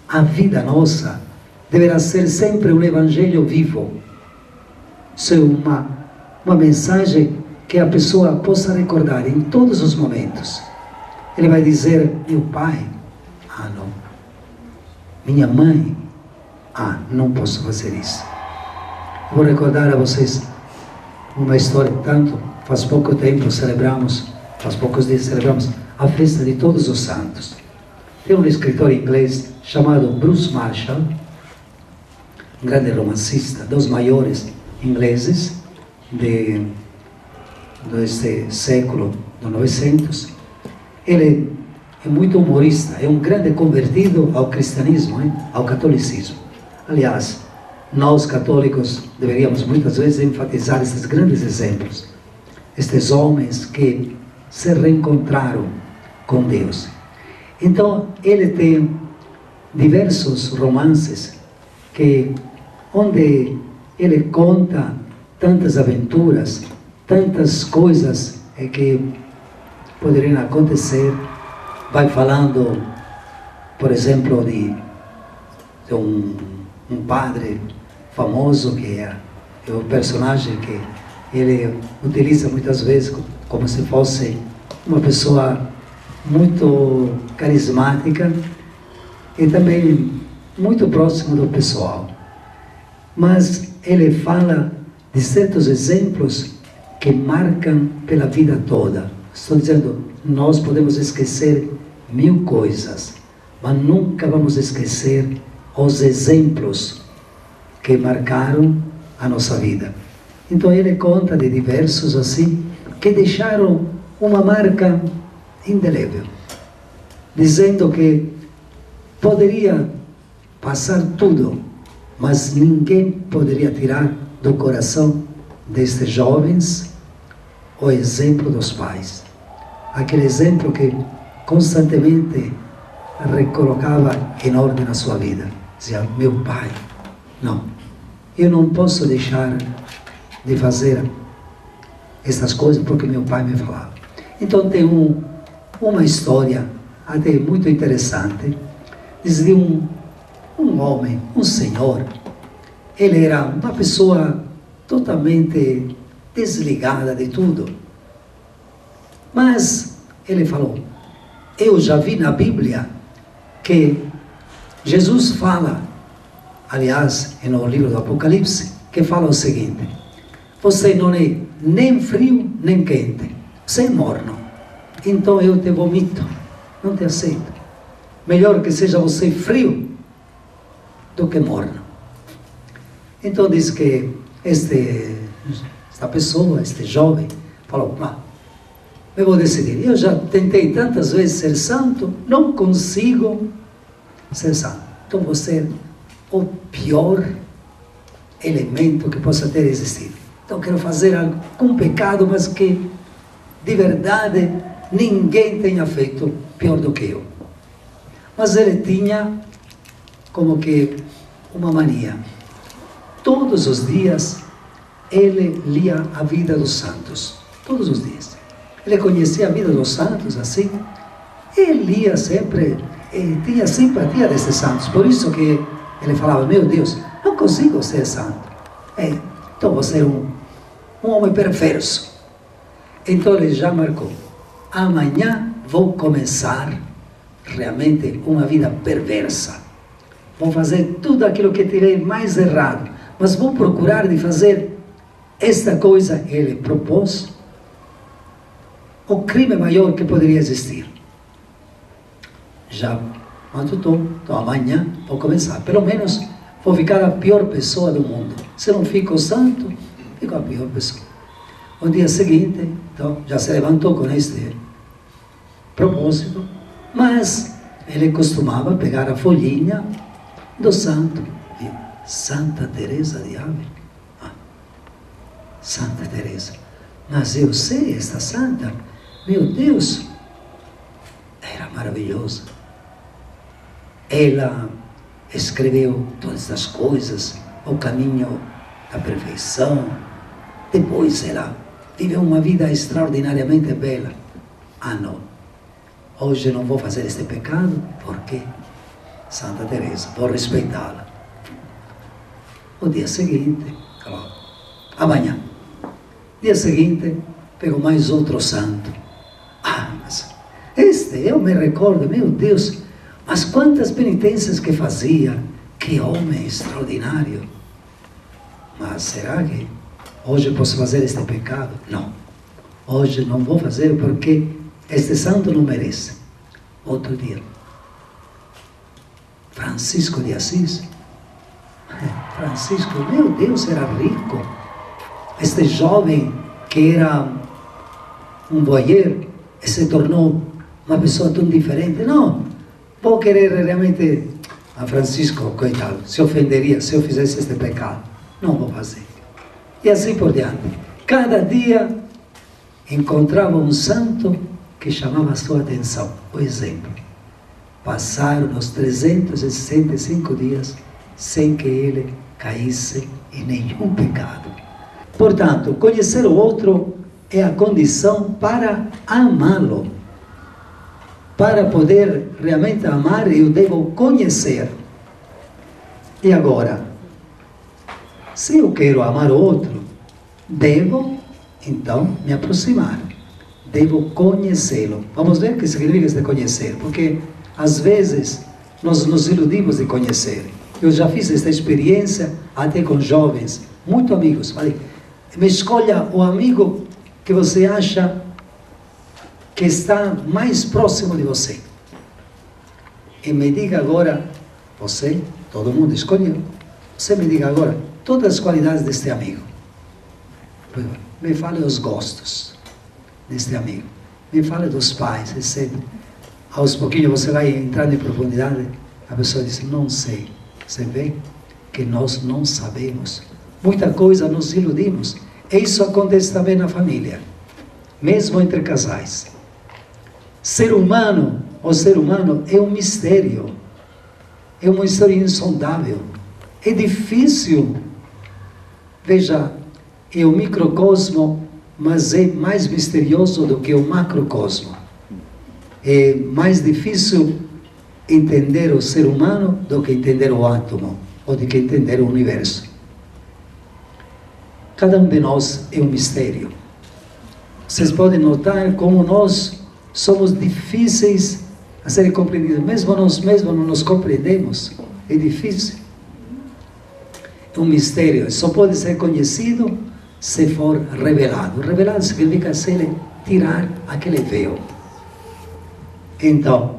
a vida nossa deverá ser sempre um evangelho vivo. Ser uma mensagem que a pessoa possa recordar em todos os momentos. Ele vai dizer, meu pai, ah não. Minha mãe, ah, não posso fazer isso. Vou recordar a vocês uma história, faz pouco tempo faz poucos dias celebramos a festa de Todos os Santos. Tem um escritor inglês chamado Bruce Marshall, um grande romancista, dos maiores ingleses deste século, do 900. Ele é muito humorista, é um grande convertido ao cristianismo, ao catolicismo. Aliás, nós católicos deveríamos muitas vezes enfatizar esses grandes exemplos, estes homens que se reencontraram com Deus. Então, ele tem diversos romances onde ele conta tantas aventuras, tantas coisas que poderiam acontecer. Vai falando, por exemplo, de um padre famoso que é o personagem que ele utiliza muitas vezes como se fosse uma pessoa muito carismática e também muito próximo do pessoal. Mas ele fala de certos exemplos que marcam pela vida toda. Estou dizendo, nós podemos esquecer 1000 coisas, mas nunca vamos esquecer os exemplos que marcaram a nossa vida. Então ele conta de diversos assim, que deixaram uma marca indelével, dizendo que poderia passar tudo, mas ninguém poderia tirar do coração destes jovens o exemplo dos pais. Aquele exemplo que constantemente recolocava em ordem a sua vida. Dizia, meu pai, não, eu não posso deixar de fazer essas coisas porque meu pai me falava. Então tem uma história até muito interessante. Diz de um homem, um senhor. Ele era uma pessoa totalmente desligada de tudo. Mas ele falou, eu já vi na Bíblia que Jesus fala, aliás, no livro do Apocalipse, que fala o seguinte, você não é nem frio nem quente, você é morno, então eu te vomito, não te aceito. Melhor que seja você frio do que morno. Então diz que esta pessoa, este jovem, falou, eu vou decidir, eu já tentei tantas vezes ser santo, não consigo ser santo. Então vou ser o pior elemento que possa ter existido. Então quero fazer algum pecado, mas que de verdade ninguém tenha feito pior do que eu. Mas ele tinha como que uma mania. Todos os dias ele lia a vida dos santos. Todos os dias. Ele conhecia a vida dos santos assim. Ele lia sempre, e tinha simpatia desses santos. Por isso que ele falava, meu Deus, não consigo ser santo. Então vou ser um homem perverso. Então ele já marcou. Amanhã vou começar realmente uma vida perversa. Vou fazer tudo aquilo que tirei mais errado. Mas vou procurar de fazer esta coisa. Ele propôs o crime maior que poderia existir. Já matutou. Então amanhã vou começar. Pelo menos vou ficar a pior pessoa do mundo. Se não fico santo, fico a pior pessoa. No dia seguinte, então, já se levantou com este propósito, mas ele costumava pegar a folhinha do santo. E Santa Teresa de Ávila. Santa Teresa. Mas eu sei, esta santa, meu Deus, era maravilhosa. Ela escreveu todas as coisas, o caminho da perfeição. Depois ela viveu uma vida extraordinariamente bela. Não. Hoje não vou fazer este pecado. Por quê? Santa Teresa, vou respeitá-la. O dia seguinte, claro, amanhã. Dia seguinte, pego mais outro santo. Ah, mas este, eu me recordo, meu Deus, mas quantas penitências que fazia, que homem extraordinário. Mas será que hoje posso fazer este pecado? Não. Hoje não vou fazer porque este santo não merece. Outro dia. Francisco de Assis. Francisco, meu Deus, era rico. Este jovem que era um voyeur e se tornou uma pessoa tão diferente. Não, vou querer realmente... A Francisco, coitado, se ofenderia se eu fizesse este pecado. Não vou fazer. E assim por diante. Cada dia encontrava um santo que chamava a sua atenção. O exemplo. Passaram os 365 dias sem que ele caísse em nenhum pecado. Portanto, conhecer o outro é a condição para amá-lo. Para poder realmente amar, eu devo conhecer. E agora, se eu quero amar o outro, devo, então, me aproximar. Devo conhecê-lo. Vamos ver o que significa este conhecer, porque, às vezes, nós nos iludimos de conhecer. Eu já fiz esta experiência até com jovens, muito amigos. Falei, me escolha o amigo que você acha que está mais próximo de você. E me diga agora, você, todo mundo escolheu, você me diga agora todas as qualidades deste amigo. Me fale os gostos deste amigo. Me fale dos pais, etc. Aos pouquinhos você vai entrando em profundidade, a pessoa diz, não sei. Você vê que nós não sabemos. Muita coisa nos iludimos. E isso acontece também na família, mesmo entre casais. Ser humano, o ser humano é um mistério. É uma história insondável. É difícil. Veja, é o microcosmo, mas é mais misterioso do que o macrocosmo. É mais difícil entender o ser humano do que entender o átomo, ou do que entender o universo. Cada um de nós é um mistério. Vocês podem notar como nós somos difíceis a serem compreendidos. Mesmo nós mesmos não nos compreendemos. É difícil. É um mistério. Só pode ser conhecido se for revelado. Revelado significa se ele tirar aquele véu. Então,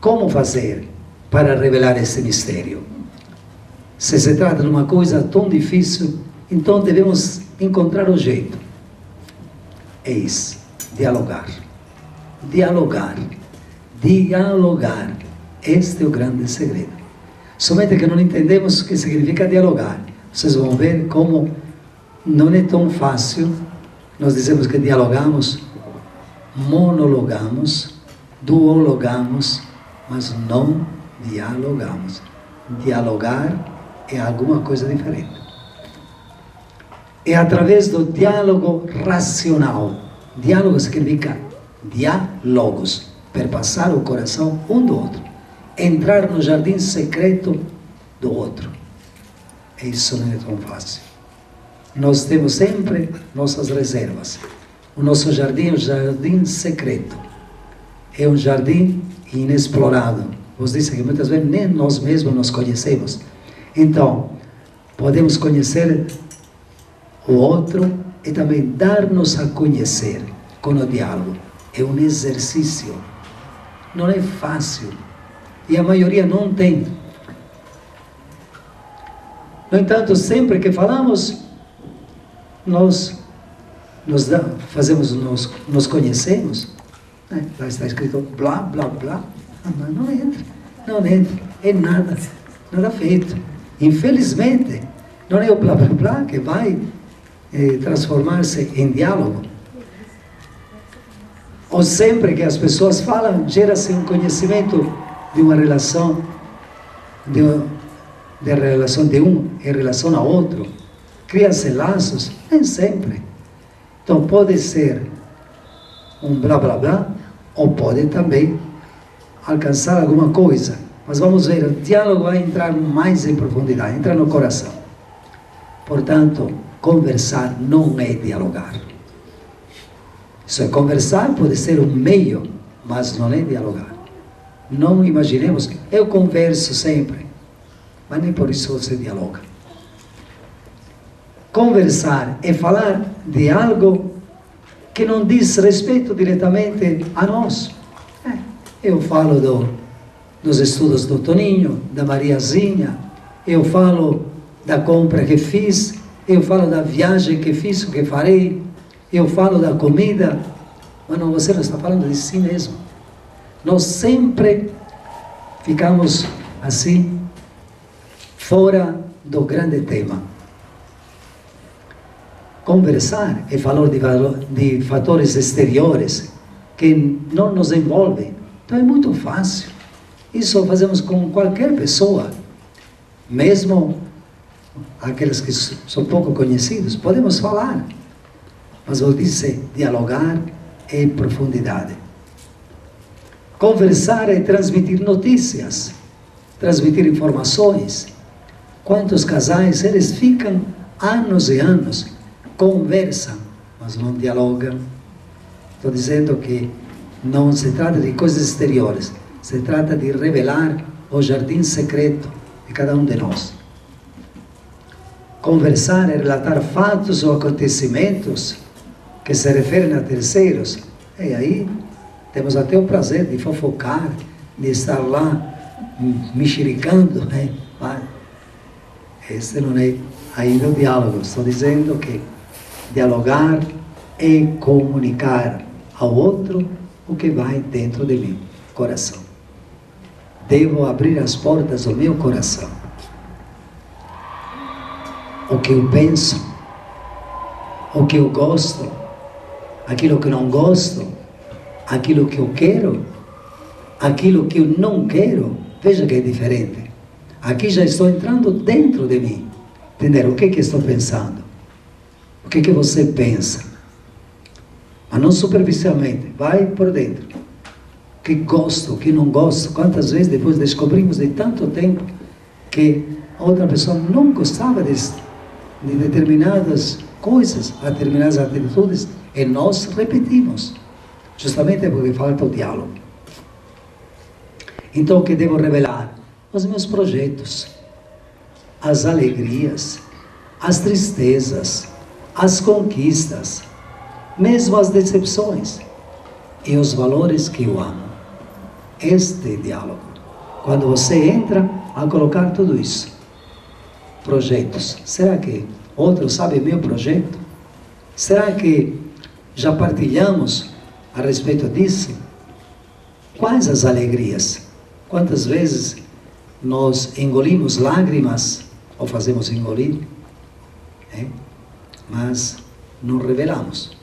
como fazer para revelar esse mistério? Se trata de uma coisa tão difícil, então devemos encontrar o jeito. Eis, dialogar. Dialogar. Dialogar. Este é o grande segredo. Somente que não entendemos o que significa dialogar. Vocês vão ver como não é tão fácil. Nós dizemos que dialogamos, monologamos, duologamos, mas não dialogamos. Dialogar é alguma coisa diferente. É através do diálogo racional. Diálogo significa diálogos, perpassar o coração um do outro, entrar no jardim secreto do outro. Isso não é tão fácil. Nós temos sempre nossas reservas. O nosso jardim é um jardim secreto. É um jardim inexplorado. Vos disse que muitas vezes nem nós mesmos nos conhecemos. Então, podemos conhecer o outro e também dar-nos a conhecer com o diálogo. É um exercício. Não é fácil. E a maioria não tem. No entanto, sempre que falamos, nós nos conhecemos. Lá está escrito blá, blá, blá. Mas não entra. Não entra. É nada. Nada feito. Infelizmente, não é o blá, blá, blá que vai transformar-se em diálogo. Ou sempre que as pessoas falam, gera-se um conhecimento de uma relação, de relação de um em relação a outro. Cria-se laços, nem sempre. Então pode ser um blá blá blá, ou pode também alcançar alguma coisa. Mas vamos ver, o diálogo vai entrar mais em profundidade, entra no coração. Portanto, conversar não é dialogar. Isso é conversar, pode ser um meio, mas não é dialogar. Não imaginemos que eu converso sempre, mas nem por isso você dialoga. Conversar é falar de algo que não diz respeito diretamente a nós. Eu falo dos estudos do Toninho, da Mariazinha, eu falo da compra que fiz, eu falo da viagem que fiz, o que farei, eu falo da comida, mas não, você não está falando de si mesmo. Nós sempre ficamos assim, fora do grande tema. Conversar é falar de fatores exteriores que não nos envolvem. Então é muito fácil. Isso fazemos com qualquer pessoa, mesmo aqueles que são pouco conhecidos, podemos falar. Mas vou dizer, dialogar é profundidade. Conversar é transmitir notícias, transmitir informações. Quantos casais, eles ficam anos e anos, conversam, mas não dialogam. Estou dizendo que não se trata de coisas exteriores, se trata de revelar o jardim secreto de cada um de nós. Conversar é relatar fatos ou acontecimentos que se referem a terceiros. E aí temos até o prazer de fofocar, de estar lá mexericando, né? Mas esse não é ainda o diálogo. Estou dizendo que dialogar é comunicar ao outro o que vai dentro de mim, coração. Devo abrir as portas do meu coração. O que eu penso, o que eu gosto, aquilo que não gosto, aquilo que eu quero, aquilo que eu não quero. Veja que é diferente. Aqui já estou entrando dentro de mim. Entender o que estou pensando. O que você pensa. Mas não superficialmente. Vai por dentro. O que gosto, o que não gosto. Quantas vezes depois descobrimos de tanto tempo que a outra pessoa não gostava de determinadas coisas, determinadas atitudes, e nós repetimos. Justamente porque falta o diálogo. Então o que devo revelar? Os meus projetos, as alegrias, as tristezas, as conquistas, mesmo as decepções e os valores que eu amo. Este diálogo. Quando você entra a colocar tudo isso. Projetos. Será que outros sabem meu projeto? Será que já partilhamos a respeito disso? Quais as alegrias? Quantas vezes nós engolimos lágrimas, ou fazemos engolir, mas não revelamos.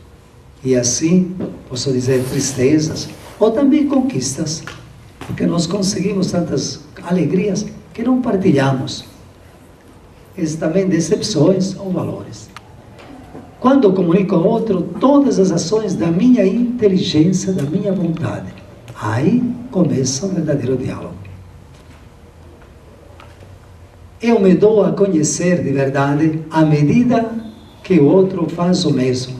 E assim, posso dizer, tristezas, ou também conquistas, porque nós conseguimos tantas alegrias que não partilhamos. Essas também decepções ou valores. Quando eu comunico ao outro todas as ações da minha inteligência, da minha vontade, aí começa o verdadeiro diálogo. Eu me dou a conhecer de verdade à medida que o outro faz o mesmo.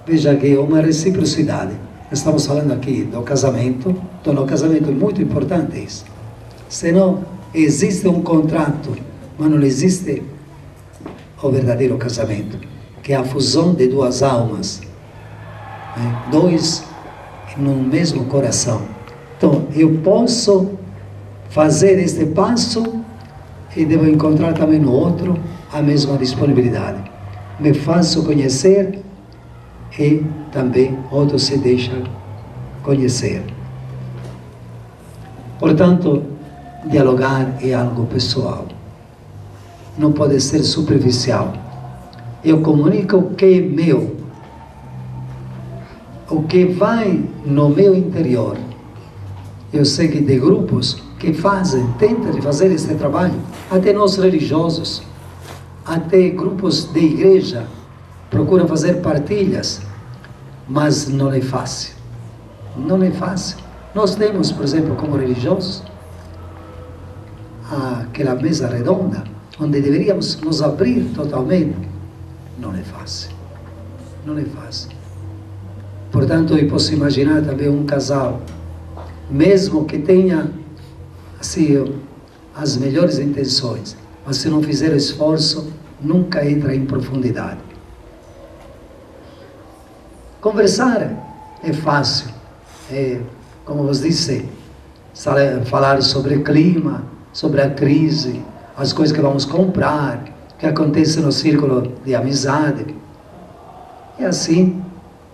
Veja que é uma reciprocidade. Estamos falando aqui do casamento. Então, no casamento é muito importante isso. Senão, existe um contrato, mas não existe o verdadeiro casamento, que é a fusão de duas almas, dois no mesmo coração. Então, eu posso fazer este passo e devo encontrar também no outro a mesma disponibilidade. Me faço conhecer e também outro se deixa conhecer. Portanto, dialogar é algo pessoal. Não pode ser superficial. Eu comunico o que é meu, o que vai no meu interior. Eu sei que de grupos que tentam de fazer esse trabalho, até nós religiosos, até grupos de igreja, procuram fazer partilhas, mas não é fácil. Não é fácil. Nós temos, por exemplo, como religiosos, àquela mesa redonda, onde deveríamos nos abrir totalmente, não é fácil. Não é fácil. Portanto, eu posso imaginar também um casal, mesmo que tenha assim, as melhores intenções, mas se não fizer esforço, nunca entra em profundidade. Conversar é fácil, como vos disse, falar sobre o clima, sobre a crise, as coisas que vamos comprar, o que acontece no círculo de amizade. E assim,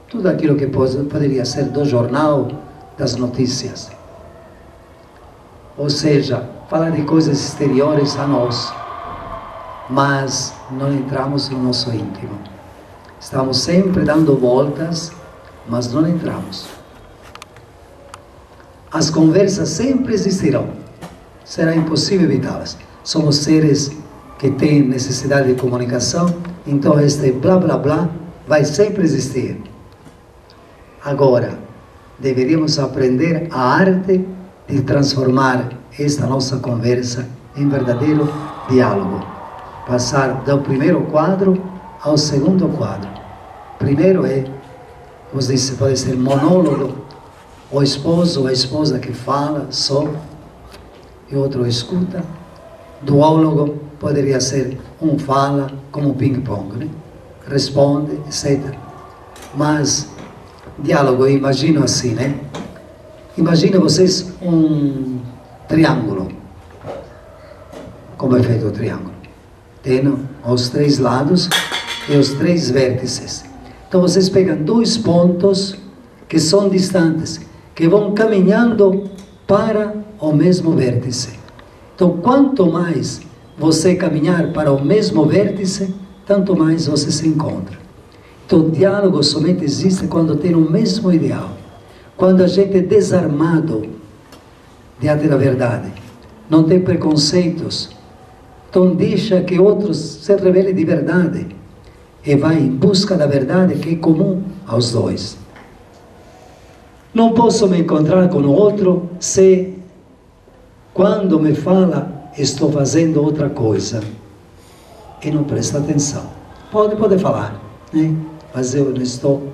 tudo aquilo que poderia ser do jornal, das notícias. Ou seja, falar de coisas exteriores a nós, mas não entramos no nosso íntimo. Estamos sempre dando voltas, mas não entramos. As conversas sempre existirão. Será impossível evitá-las. Somos seres que têm necessidade de comunicação, então este blá blá blá vai sempre existir. Agora, deveríamos aprender a arte de transformar esta nossa conversa em verdadeiro diálogo. Passar do primeiro quadro ao segundo quadro. Primeiro como se disse, pode ser monólogo, o esposo ou a esposa que fala só, e outro escuta. Duólogo poderia ser um fala como ping-pong, né? Responde, etc. Mas diálogo, eu imagino assim, né? Imagina vocês um triângulo. Como é feito o triângulo? Tem os 3 lados e os 3 vértices. Então vocês pegam 2 pontos que são distantes, que vão caminhando para o mesmo vértice. Então, quanto mais você caminhar para o mesmo vértice, tanto mais você se encontra. Então, o diálogo somente existe quando tem o mesmo ideal. Quando a gente é desarmado diante da verdade, não tem preconceitos, então deixa que outros se revelem de verdade e vai em busca da verdade que é comum aos dois. Não posso me encontrar com o outro se, quando me fala, estou fazendo outra coisa e não presta atenção. Pode falar, né? Mas eu não estou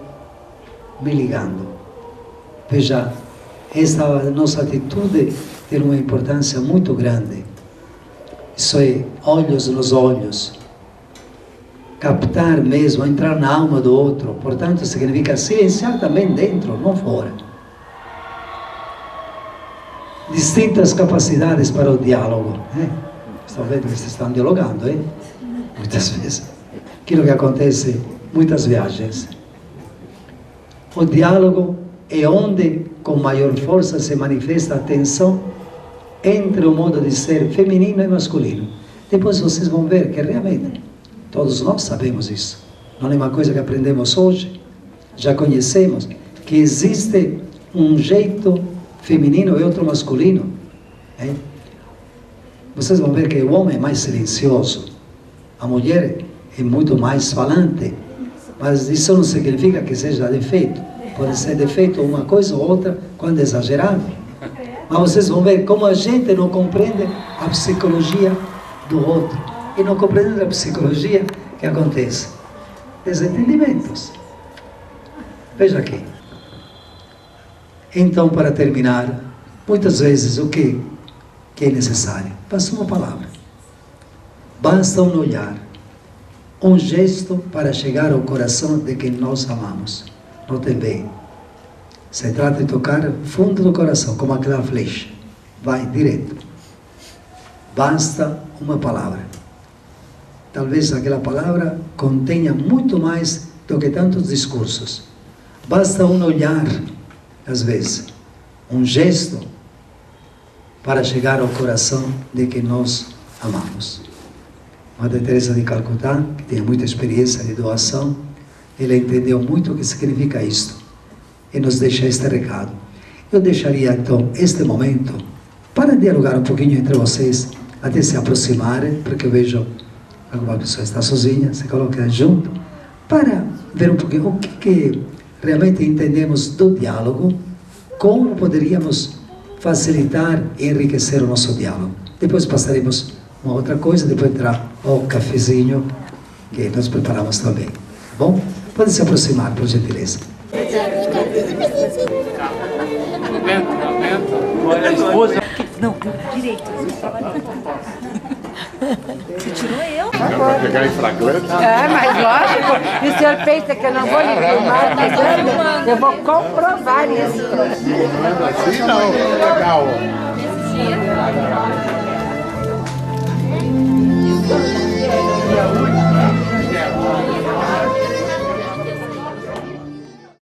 me ligando. Veja, esta nossa atitude tem uma importância muito grande. Isso é olhos nos olhos. Captar mesmo, entrar na alma do outro. Portanto, significa silenciar também dentro, não fora. Distintas capacidades para o diálogo. Estão vendo que vocês estão dialogando, hein? Muitas vezes. Aquilo que acontece muitas viagens. O diálogo é onde com maior força se manifesta a tensão entre o modo de ser feminino e masculino. Depois vocês vão ver que realmente todos nós sabemos isso. Não é uma coisa que aprendemos hoje. Já conhecemos que existe um jeito feminino e outro masculino. Vocês vão ver que o homem é mais silencioso. A mulher é muito mais falante. Mas isso não significa que seja defeito. Pode ser defeito uma coisa ou outra quando é exagerado. Mas vocês vão ver como a gente não compreende a psicologia do outro. E não compreende a psicologia que acontece. Desentendimentos. Veja aqui. Então, para terminar, muitas vezes o que é necessário? Basta uma palavra. Basta um olhar. Um gesto para chegar ao coração de quem nós amamos. Notem bem. Se trata de tocar fundo do coração, como aquela flecha. Vai direto. Basta uma palavra. Talvez aquela palavra contenha muito mais do que tantos discursos. Basta um olhar, às vezes, um gesto, para chegar ao coração de quem nós amamos. Madre Teresa de Calcutá, que tem muita experiência de doação, ela entendeu muito o que significa isto e nos deixa este recado. Eu deixaria então este momento para dialogar um pouquinho entre vocês, até se aproximarem, porque eu vejo alguma pessoa está sozinha, se coloca junto, para ver um pouquinho o que realmente entendemos do diálogo, como poderíamos facilitar e enriquecer o nosso diálogo. Depois passaremos uma outra coisa, depois entrar o cafezinho que nós preparamos também. Tá bom? Pode se aproximar, por gentileza. Olha a esposa. Não, direito. Você tirou eu? Vai pegar em flagrante? É, mas lógico, e o senhor pensa que eu não vou lhe filmar, mas eu vou comprovar isso. Não é assim não, é legal.